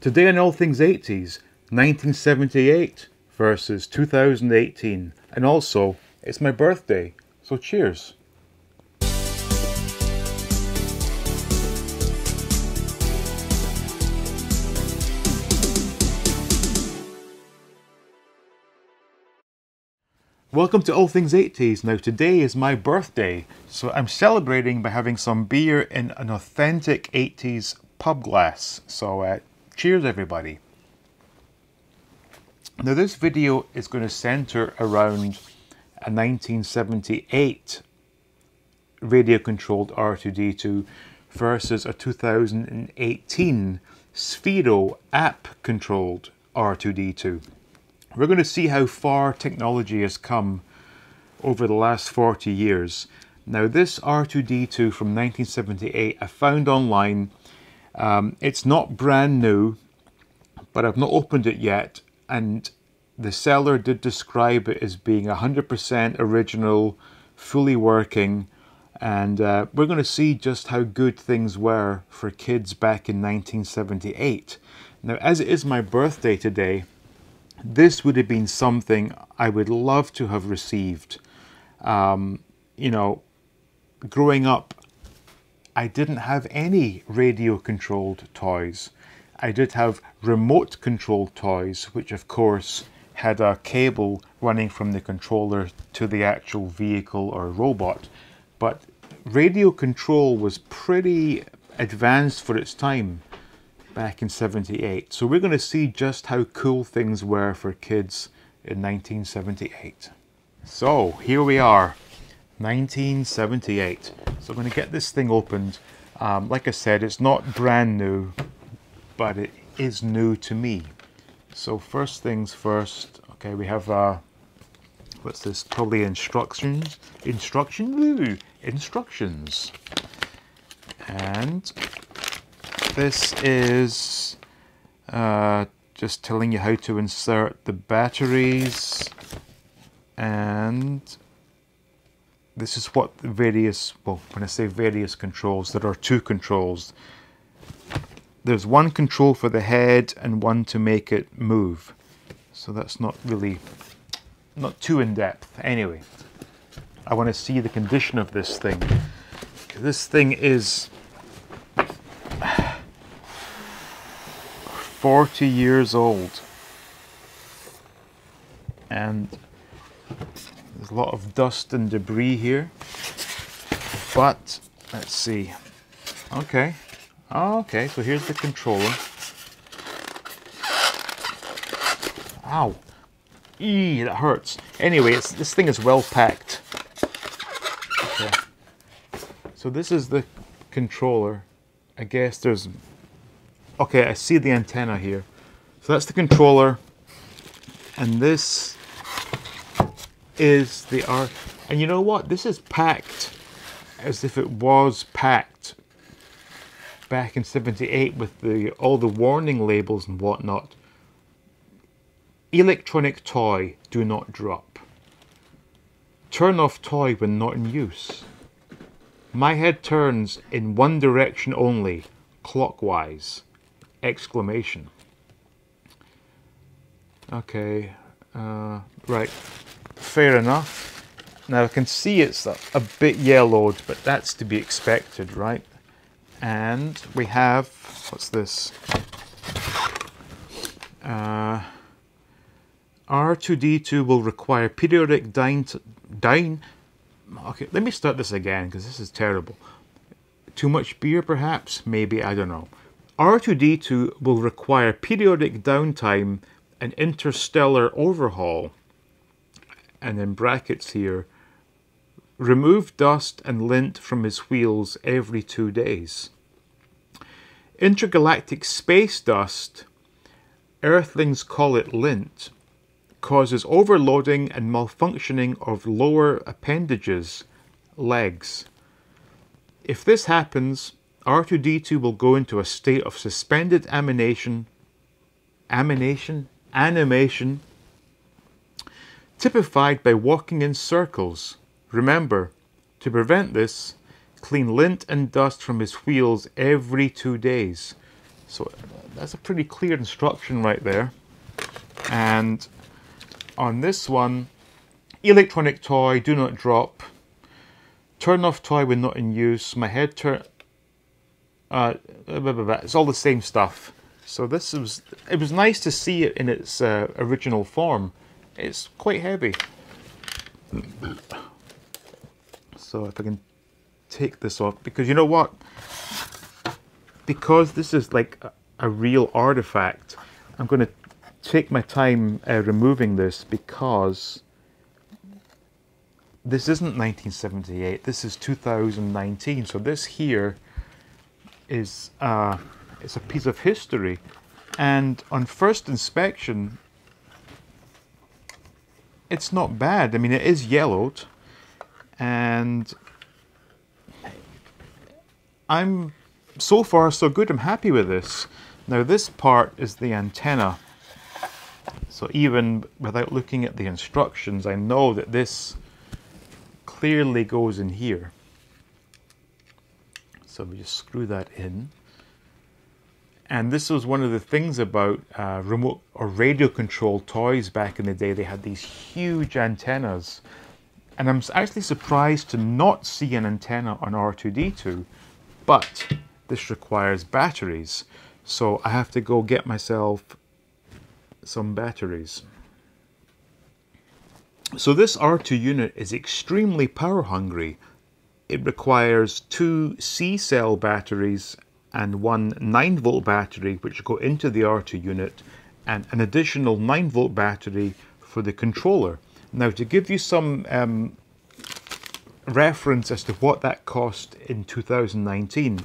Today on All Things 80s, 1978 versus 2018. And also, it's my birthday, so cheers. Welcome to All Things 80s. Now today is my birthday, so I'm celebrating by having some beer in an authentic 80s pub glass. So cheers everybody. Now this video is going to center around a 1978 radio controlled R2-D2 versus a 2018 Sphero app controlled R2-D2. We're going to see how far technology has come over the last 40 years. Now this R2-D2 from 1978 I found online. It's not brand new, but I've not opened it yet, and the seller did describe it as being 100% original, fully working, and we're going to see just how good things were for kids back in 1978. Now as it is my birthday today, this would have been something I would love to have received. You know, growing up, I didn't have any radio-controlled toys. I did have remote-controlled toys, which of course had a cable running from the controller to the actual vehicle or robot. But radio control was pretty advanced for its time back in '78. So we're going to see just how cool things were for kids in 1978. So here we are, 1978. So I'm going to get this thing opened. Like I said, it's not brand new, but it is new to me. So first things first, okay, we have, what's this, probably instructions. And this is just telling you how to insert the batteries, and this is what the various, well, when I say various controls, there are two controls. There's one control for the head and one to make it move. So that's not really, not too in depth. Anyway, I want to see the condition of this thing. This thing is 40 years old. And there's a lot of dust and debris here, but let's see. Okay, so here's the controller. Ow, eee, that hurts. Anyway, this thing is well packed. Okay, so this is the controller. I guess there's, okay, I see the antenna here. So that's the controller, and this is the R. And you know what? This is packed as if it was packed back in '78 with all the warning labels and whatnot. Electronic toy, do not drop. Turn off toy when not in use. My head turns in one direction only, clockwise! Exclamation. Okay, right. Fair enough. Now I can see it's a bit yellowed, but that's to be expected, right? And we have, what's this? R2-D2 will require periodic okay, let me start this again because this is terrible. Too much beer perhaps? Maybe, I don't know. R2-D2 will require periodic downtime and interstellar overhaul. And in brackets here, remove dust and lint from his wheels every 2 days. Intergalactic space dust, Earthlings call it lint, causes overloading and malfunctioning of lower appendages, legs. If this happens, R2-D2 will go into a state of suspended animation, typified by walking in circles. Remember, to prevent this, clean lint and dust from his wheels every 2 days. So that's a pretty clear instruction right there. And on this one, electronic toy, do not drop. Turn off toy when not in use. My head turn. It's all the same stuff. So it was nice to see it in its original form. It's quite heavy. So if I can take this off, because you know what? Because this is like a real artifact, I'm going to take my time removing this, because this isn't 1978, this is 2019. So this here is it's a piece of history, and on first inspection it's not bad. I mean, it is yellowed, and I'm so far so good. I'm happy with this. Now this part is the antenna, so even without looking at the instructions, I know that this clearly goes in here. So we just screw that in. And this was one of the things about remote or radio controlled toys back in the day. They had these huge antennas, and I'm actually surprised to not see an antenna on R2-D2, but this requires batteries, so I have to go get myself some batteries. So this R2 unit is extremely power hungry. It requires 2 C-cell batteries and 1 9-volt battery, which go into the R2 unit, and an additional 9-volt battery for the controller. Now, to give you some reference as to what that cost in 2019,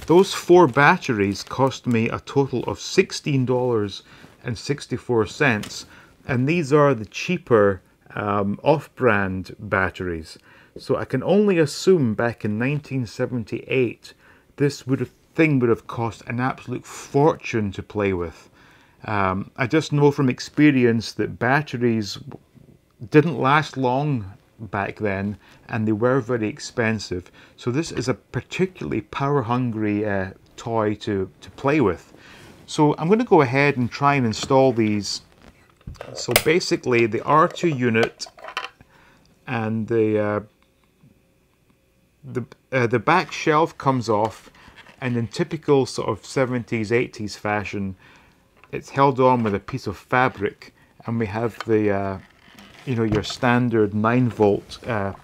those 4 batteries cost me a total of $16.64, and these are the cheaper off-brand batteries. So I can only assume back in 1978 this thing would have cost an absolute fortune to play with. I just know from experience that batteries didn't last long back then, and they were very expensive. So this is a particularly power hungry toy to play with. So I'm going to go ahead and try and install these. So basically the R2 unit and the back shelf comes off, and in typical sort of 70s, 80s fashion, it's held on with a piece of fabric, and we have the you know, your standard 9-volt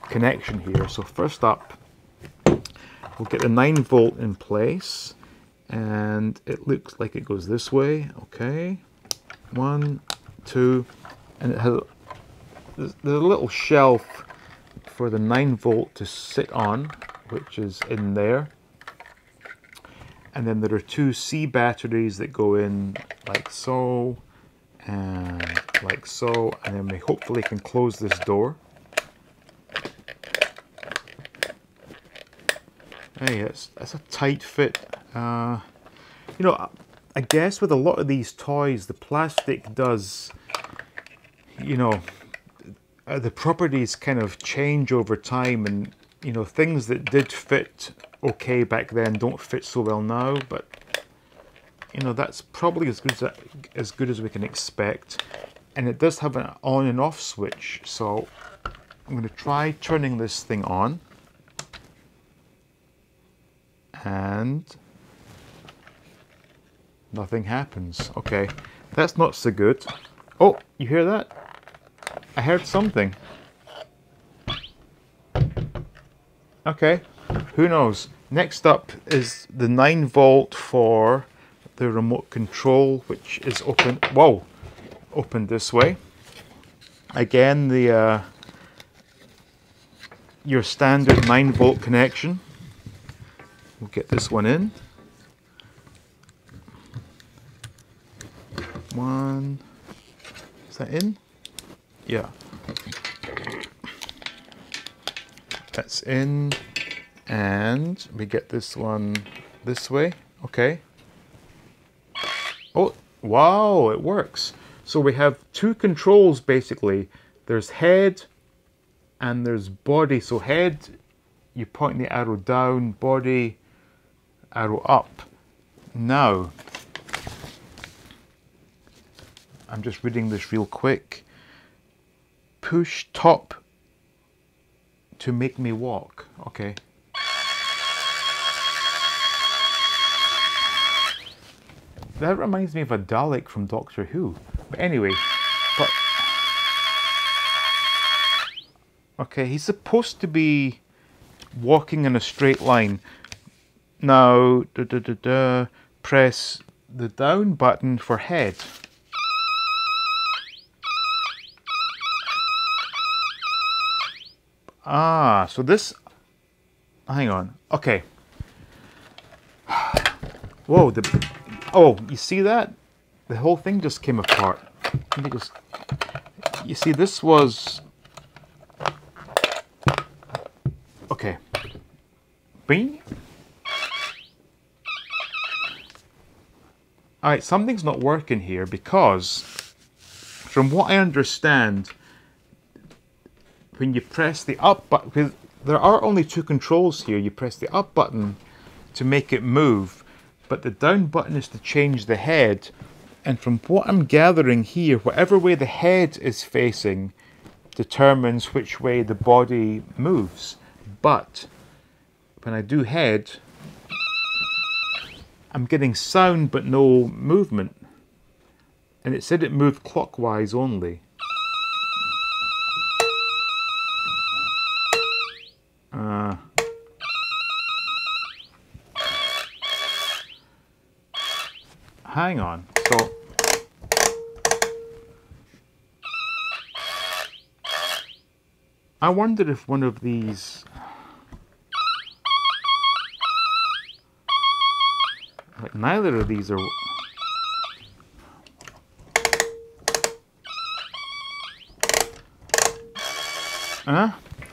connection here. So first up, we'll get the 9-volt in place, and it looks like it goes this way. Okay, 1, 2, and it has there's a little shelf for the 9-volt to sit on, which is in there. And then there are 2 C batteries that go in like so, and like so, and then we hopefully can close this door. Hey, that's a tight fit. You know, I guess with a lot of these toys, the plastic does, you know, the properties kind of change over time, and you know, things that did fit okay back then don't fit so well now, but you know, that's probably as good as we can expect. And it does have an on and off switch, so I'm going to try turning this thing on, and nothing happens. Okay, that's not so good. Oh, you hear that? I heard something. Okay, who knows? Next up is the 9-volt for the remote control, which is open. Whoa, open this way. Again, the your standard 9-volt connection. We'll get this one in. 1. Is that in? Yeah. That's in, and we get this one this way. Okay. Oh, wow, it works. So we have 2 controls basically. There's head and there's body. So head, you point the arrow down, body, arrow up. Now, I'm just reading this real quick. Push top to make me walk. Okay. That reminds me of a Dalek from Doctor Who. But anyway, okay, he's supposed to be walking in a straight line. Now, press the down button for head. Ah, so this... Hang on. Okay. Whoa, oh, you see that? The whole thing just came apart. Let me just... You see, this was... Okay. Bing. Alright, something's not working here because, from what I understand, when you press the up button, because there are only two controls here, you press the up button to make it move, but the down button is to change the head. And from what I'm gathering here, whatever way the head is facing determines which way the body moves. But when I do head, I'm getting sound but no movement. And it said it moved clockwise only. Hang on. So I wondered if one of these... Like, neither of these are...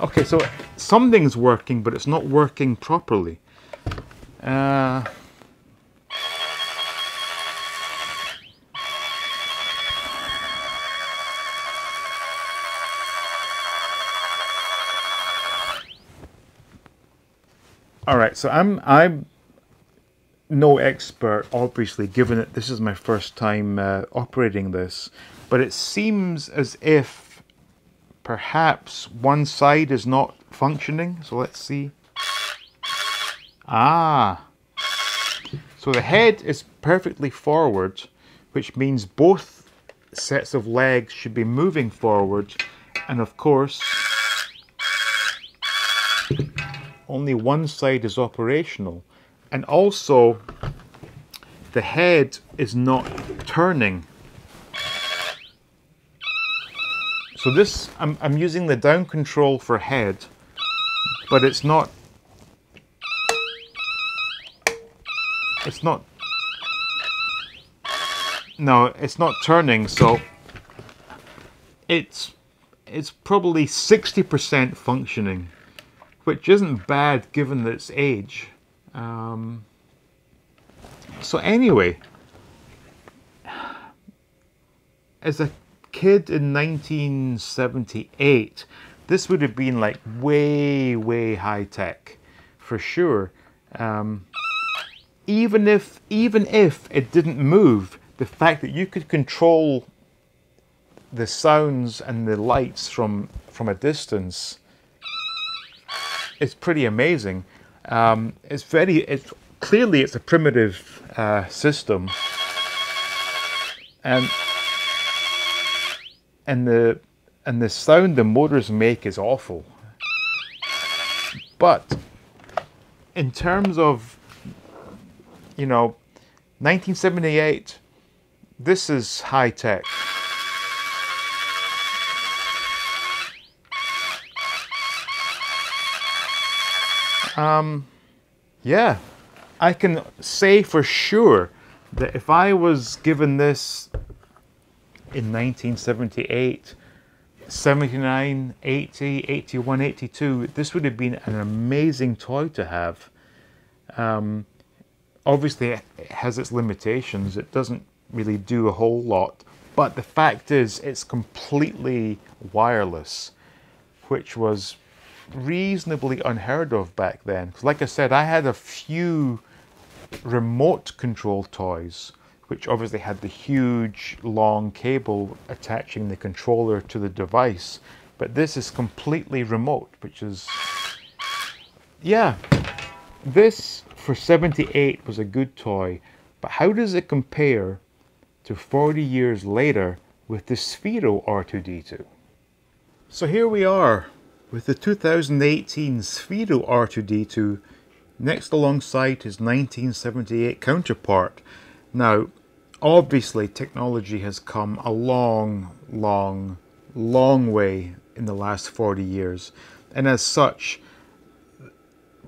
Okay, so something's working, but it's not working properly. Alright, so I'm no expert, obviously, given that this is my first time operating this, but it seems as if perhaps one side is not functioning. So let's see. Ah, so the head is perfectly forward, which means both sets of legs should be moving forward, and of course only one side is operational. And also, the head is not turning. So this, I'm using the down control for head, but it's not turning, so it's probably 60% functioning, which isn't bad given its age. So anyway, as a kid in 1978, this would have been like way high tech for sure. Even if it didn't move, the fact that you could control the sounds and the lights from a distance is pretty amazing. It's clearly a primitive system, and the sound the motors make is awful. But in terms of, 1978, this is high tech. Yeah, I can say for sure that if I was given this in 1978, 79, 80, 81, 82, this would have been an amazing toy to have. Obviously, it has its limitations. It doesn't really do a whole lot. But the fact is, it's completely wireless, which was reasonably unheard of back then. 'Cause like I said, I had a few remote control toys which obviously had the huge long cable attaching the controller to the device. But this is completely remote, which is, yeah, this for 78 was a good toy. But how does it compare to 40 years later with the Sphero R2-D2? So here we are with the 2018 Sphero R2-D2 next alongside his 1978 counterpart. Now, obviously technology has come a long way in the last 40 years, and as such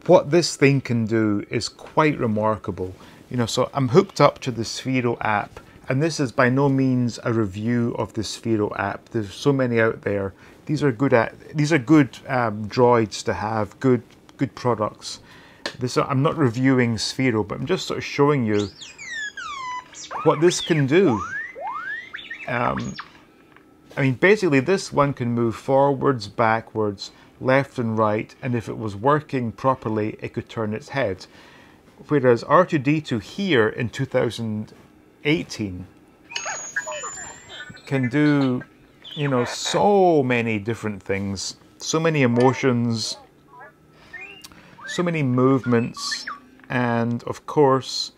what this thing can do is quite remarkable. You know, so I'm hooked up to the Sphero app, and this is by no means a review of the Sphero app. There's so many out there. These are good droids to have, good products. I'm not reviewing Sphero, but I'm just sort of showing you what this can do. I mean, basically this one can move forwards, backwards, left and right, and if it was working properly, it could turn its head. Whereas R2-D2 here in 2018 can do, you know, so many different things, so many emotions, so many movements, and of course,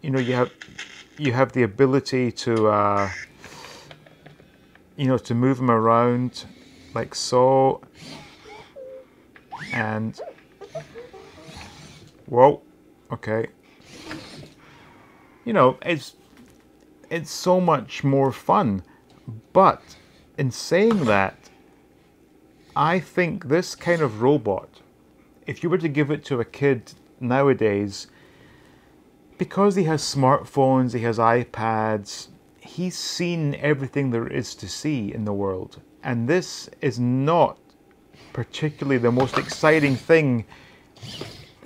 you know, you have the ability to you know, to move them around like so, and whoa, okay, you know, it's so much more fun. But in saying that, I think this kind of robot, if you were to give it to a kid nowadays, because he has smartphones, he has iPads, he's seen everything there is to see in the world. And this is not particularly the most exciting thing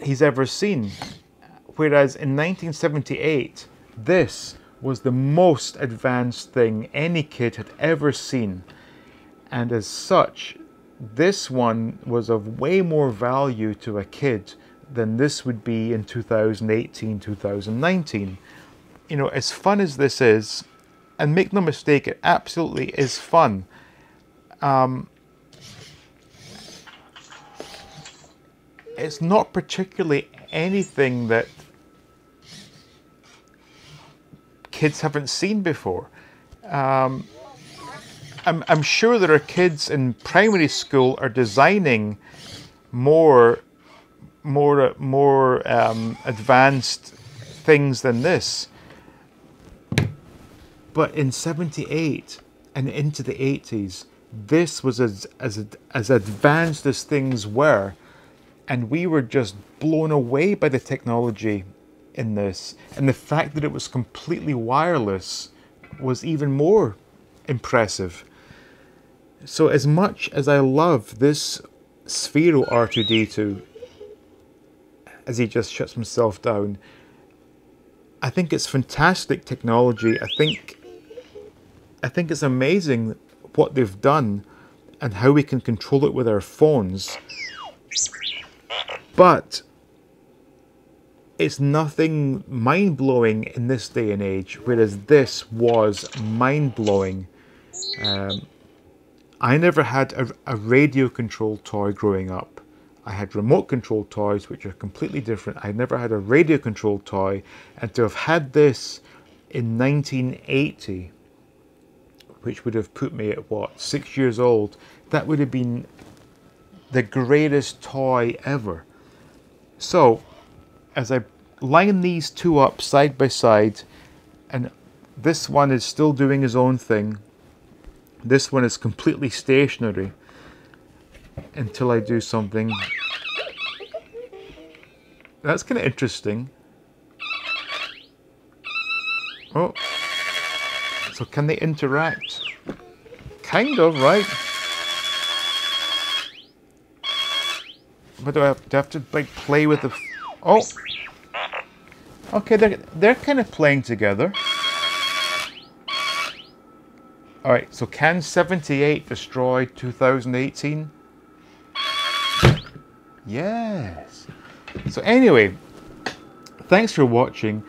he's ever seen. Whereas in 1978, this was the most advanced thing any kid had ever seen. And as such, this one was of way more value to a kid than this would be in 2018, 2019. You know, as fun as this is, and make no mistake, it absolutely is fun. It's not particularly anything that kids haven't seen before. I'm sure there are kids in primary school are designing more advanced things than this. But in 78 and into the 80s, this was as advanced as things were, and we were just blown away by the technology in this. And the fact that it was completely wireless was even more impressive. So as much as I love this Sphero R2-D2, as he just shuts himself down, I think it's fantastic technology. I think it's amazing what they've done and how we can control it with our phones. But it's nothing mind-blowing in this day and age, whereas this was mind-blowing. I never had a radio-controlled toy growing up. I had remote-controlled toys, which are completely different. I never had a radio-controlled toy, and to have had this in 1980, which would have put me at, what, 6 years old, that would have been the greatest toy ever. So, as I line these two up side by side, and this one is still doing his own thing, this one is completely stationary until I do something. That's kind of interesting. Oh, so can they interact? Kind of, right? But do I have to like play with the? Oh, okay. They're kind of playing together. All right. So can 78 destroy 2018? Yes. So anyway, thanks for watching.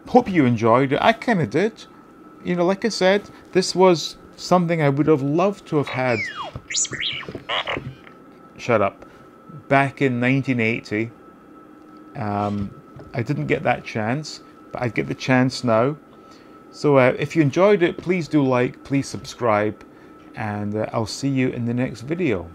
hope you enjoyed it. I kind of did. You know, like I said, this was something I would have loved to have had. Shut up. Back in 1980. I didn't get that chance, but I get the chance now. So if you enjoyed it, please do like, please subscribe, and I'll see you in the next video.